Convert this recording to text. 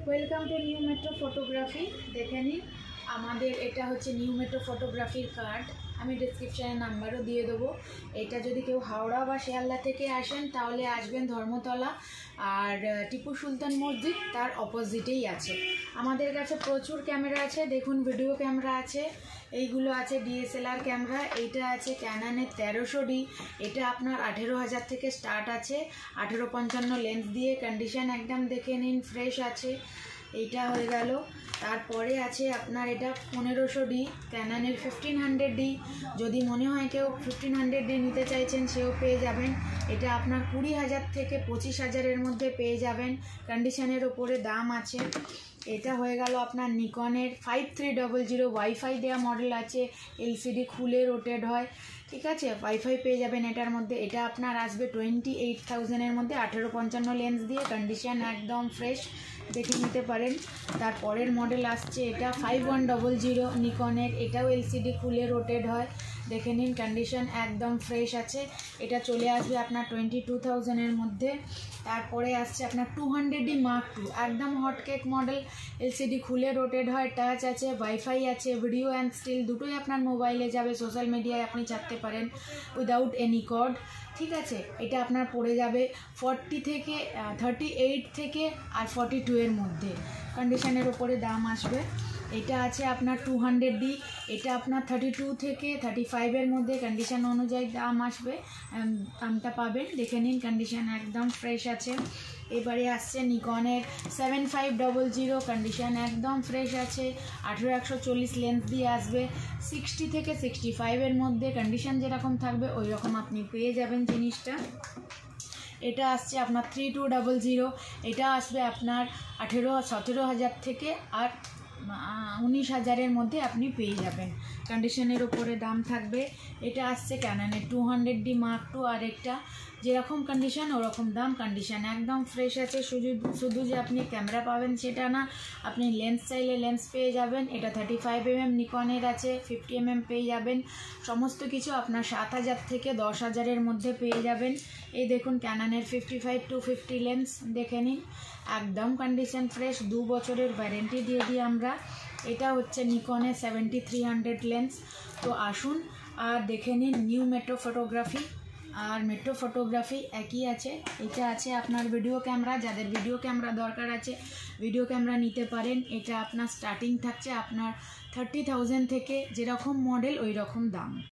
Welcome to new metro photography. দেখে নিন, আমাদের এটা হচ্ছে নিউ মেট্রো ফটোগ্রাফির কার্ড। আমি ডিসক্রিপশানে নাম্বারও দিয়ে দেবো। এটা যদি কেউ হাওড়া বা শিয়ালদা থেকে আসেন তাহলে আসবেন ধর্মতলা, আর টিপু সুলতান মসজিদ তার অপোজিটেই আছে। আমাদের কাছে প্রচুর ক্যামেরা আছে, দেখুন ভিডিও ক্যামেরা আছে, এইগুলো আছে ডিএসএলআর ক্যামেরা। এইটা আছে ক্যাননের 1300D, এটা আপনার 18,000 থেকে স্টার্ট আছে। 1855 লেন্স দিয়ে, কন্ডিশন একদম দেখে নিন, ফ্রেশ আছে। এইটা হয়ে গেল। তারপরে আছে আপনার এটা 1500D, ক্যাননের 1500D। যদি মনে হয় কেউ 1500D নিতে চাইছেন সেও পেয়ে যাবেন। এটা আপনার 20,000 থেকে 25,000-এর মধ্যে পেয়ে যাবেন, কন্ডিশনের ওপরে দাম আছে। এটা হয়ে গেল আপনার নিকনের 5300, ওয়াইফাই দেওয়া মডেল আছে, এলসিডি খুলে রোটেট হয়, ঠিক আছে, ওয়াইফাই পেয়ে যাবেন এটার মধ্যে। এটা আপনার আসবে 28,000-এর মধ্যে, 1855 লেন্স দিয়ে, কন্ডিশন একদম ফ্রেশ, দেখে নিতে পারেন। তারপরের মডেল আসছে এটা 5100 নিকনের, এটাও এলসিডি খুলে রোটেট হয়, দেখে নিন, কন্ডিশন একদম ফ্রেশ আছে। এটা চলে আসবে আপনার 22,000-এর মধ্যে। তারপরে আসছে আপনার 200D Mark II, একদম হটকেক মডেল, এলসিডি খুলে রোটেট হয়, টাচ আছে, ওয়াইফাই আছে, ভিডিও অ্যান্ড স্টিল দুটোই আপনার মোবাইলে যাবে, সোশ্যাল মিডিয়ায় আপনি ছাড়তে পারেন উইদাউট এনি কড, ঠিক আছে। এটা আপনার পড়ে যাবে 38 থেকে আর 42-এর মধ্যে, কন্ডিশনের ওপরে দাম আসবে। এটা আছে আপনার 200D, এটা আপনার 32 থেকে 35-এর মধ্যে, কন্ডিশন অনুযায়ী দাম আসবে, দামটা পাবেন, দেখে নিন, কন্ডিশন একদম ফ্রেশ আছে। এবারে আসছে নিকনের 7500, কন্ডিশন একদম ফ্রেশ আছে, 1840 লেন্স দিয়ে আসবে, 60 থেকে 65-এর মধ্যে, কন্ডিশন যেরকম থাকবে ওই রকম আপনি পেয়ে যাবেন জিনিসটা। এটা আসছে আপনার 3200, এটা আসবে আপনার 17,000 থেকে আর 19,000-এর মধ্যে আপনি পেয়ে যাবেন, কন্ডিশনের ওপরে দাম থাকবে। এটা আসছে ক্যাননের 200D Mark II, আর একটা যেরকম কন্ডিশন ওরকম দাম, কন্ডিশন একদম ফ্রেশ আছে। শুধু যে আপনি ক্যামেরা পাবেন সেটা না, আপনি লেন্স চাইলে লেন্স পেয়ে যাবেন। এটা 35mm নিকনের আছে, 50mm পেয়ে যাবেন, সমস্ত কিছু আপনার 7,000 থেকে 10,000-এর মধ্যে পেয়ে যাবেন। এই দেখুন ক্যাননের 55-50 লেন্স, দেখে নিন, একদম কন্ডিশন ফ্রেশ, 2 বছরের ওয়ারেন্টি দিয়ে দিই আমরা। এটা হচ্ছে নিকনের 7300 লেন্স। তো আসুন আর দেখে নিন নিউ মেট্রো ফটোগ্রাফি আর মেট্রো ফটোগ্রাফি একই আছে। এটা আছে আপনার ভিডিও ক্যামেরা, যাদের ভিডিও ক্যামেরা দরকার আছে ভিডিও ক্যামেরা নিতে পারেন। এটা আপনার স্টার্টিং থাকছে আপনার 30,000 থেকে, যেরকম মডেল ওই রকম দাম।